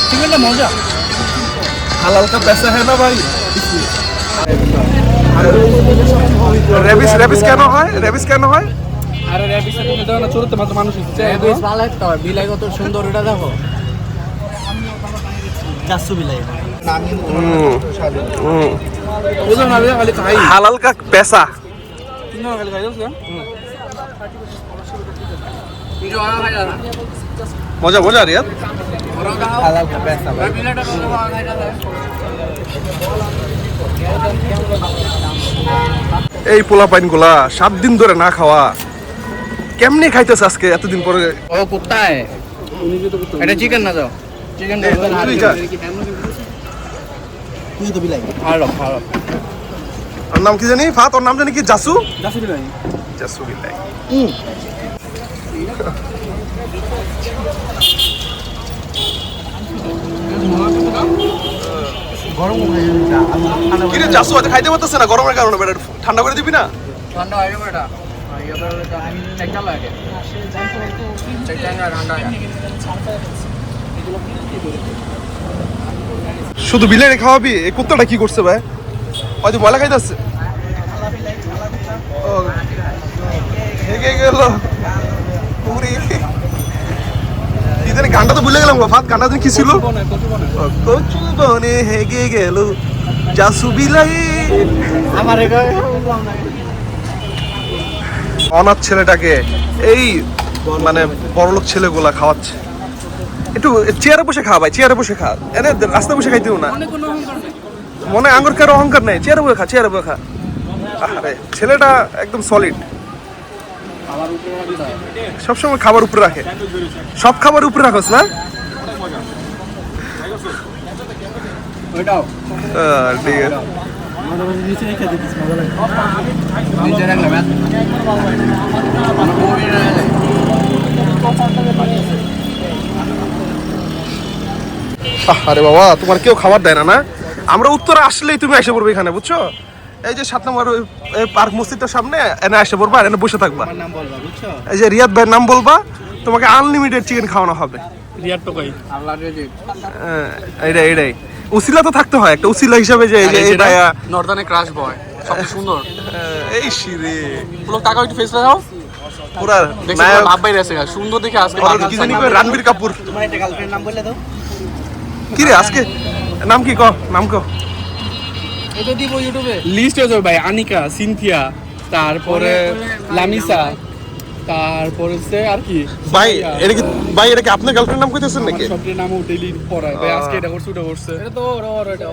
চিকেনটা মজা। হালাল কা पैसा है ना भाई রেবিস রেবিস কেন হয় রেবিস কেন হয় আরে রেবিস তুমি দাও না ছোট তো মানুষ হচ্ছে রেবিস ভালো একটা বিলাই কত সুন্দর এটা দেখো চাসু বিলাই নামি ওজন না খালি খাই হালাল কা पैसा তিন খালি খাই দাও ভিডিও আনা খাই দাও মজা মজা রিয়াদ হালাল কা पैसा ভাই বিলাটা কত খাই দাও এই পোলা পাইন গুলা 7 দিন ধরে না খাওয়া কেমনে খাইতেছ আজকে এতদিন পরে ও কোথায় এটা চিকেন না দাও চিকেন দাও তুই তো বিলাই ভালো ভালো ওর নাম কি জানি ফাত ওর নাম জানি কি জাসু জাসু বিলাই জাসু বিলাই গরম কি রে জাসু আজ খাইতে পারতেছ না গরমের কারণে বেটা ঠান্ডা করে দিবি না ঠান্ডা হয়ে যাবে এটা এটা চেকটা লাগে চেকটা ঠান্ডা শুধু বিলাই খাওয়াবি এই কুত্তাটা কি করছে ভাই হয়তো ময়লা খাইতেছে হেগে গেল পুরি ইদানে গানটা তো ভুলে গেলাম ফাত গানটা কি ছিল কচু বনে হেগে গেল জাসু বিলাই আমার অনাথ ছেলেটাকে এই মানে বড়লোক ছেলেগুলা খাওয়াচ্ছে একটু চেয়ারে বসে খা ভাই চেয়ারে বসে খা এনে রাস্তায় বসে খাইতেও না মনে আঙ্গুর কারো অহংকার নেই চেয়ারে বসে খা চেয়ারে বসে খা আরে ছেলেটা একদম সলিড সবসময় খাবার উপরে রাখে সব খাবার উপরে রাখোস না ঠিক আছে আরে বাবা তোমার কেউ খাবার দেয় না না আমরা উত্তরে আসলেই তুমি এসে পড়বে এখানে বুঝছো এই যে 7 নম্বর পার্ক মসজিদের সামনে এনে এসে পড়বা আর এনে বসে থাকবা এই যে রিয়াদ ভাইয়ের নাম বলবা তোমাকে আনলিমিটেড চিকেন খাওয়ানো হবে রিয়াদ তো কই আল্লাহ রিজিক এইটাই উসিলা তো থাকতে হয় একটা উসিলা হিসাবে যে এই ভাইয়া নর্দার্নে ক্রাশ বয় সবচেয়ে সুন্দর এই শিরে পুরো টাকা একটু ফেস লাগাও পুরা নায়ক ভাব বাইরে আছে সুন্দর দেখে আজকে কি জানি কই রণবীর কাপুর তোমার একটা গার্লফ্রেন্ড নাম বললে দাও কি রে আজকে নাম কি নাম এটা দিব ইউটিউবে লিস্ট হয়ে যাবে ভাই আনিকা সিনথিয়া তারপরে লামিসা তারপরে সে আর কি ভাই এটা কি আপনার গার্লফ্রেন্ড নাম কইতেছেন নাকি সবটির নাম ডেইলি পড়ায় ভাই আজকে এটা করছে ওটা করছে এটা তো ওর এটা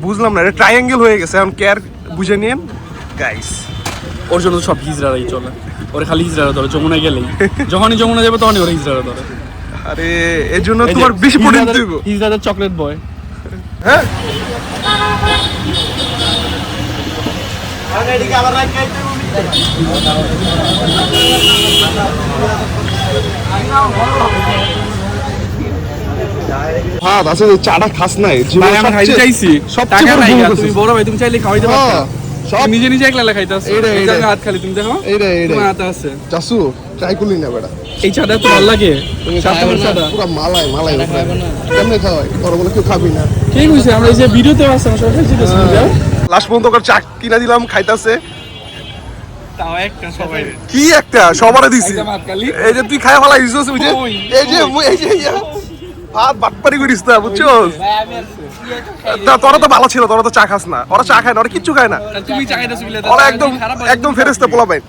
বুঝলাম না এটা ট্রায়াঙ্গেল হয়ে গেছে এখন কেয়ার বুঝে নিন গাইস ওর জন্য সব হিজড়ারাই চলে ওরে খালি হিজড়ারা ধরে যমুনায় গেলেই যখনই যমুনা যাবে তখনই ওরা হিজড়ারা ধরে আরে এর জন্য তোমার বেশি প্রোটিন দিব হিজড়াদের চকলেট বয় হ্যাঁ আরে এদিকে আবার রাখ খাইতে হ্যাঁ আছে চাটা খাস নাই ভাই আমি খাইতে চাইছি সবচেয়ে বড় ভুল তুমি বড় ভাই তুমি চাইলে খাওয়াইতে পারো সব নিজে নিজে একলা খাইতাছ এটা হাত খালি তুমি দেখো তোমার হাতে আছে জাসু ট্রাই করলি না বেটা এই চাটা তো ভালো লাগে চাটা পুরো মালাই কেমনে খাওয়াই তোর বলে কেউ খাবি না ঠিক হইছে আমরা এই যে ভিডিওতে আছে আমরা সবাই খাইতেছি লাস্ট পর্যন্ত ওর চা কিনা দিলাম খাইতাছে তাও একটা সবাই কি একটা সবারে দিছি একদম হাত খালি এই যে তুই খায় ফেলা ইউজ বুঝে এই যে ভাত বাটপারি করিস না বুঝছো তোরা তো ভালো ছিল তোরা তো চা খাস না ওরা চা খায় না ওরা কিচ্ছু খায় না তুমি চা খাইতেছো বলে ওরা একদম ফেরেস্তা পোলা পাই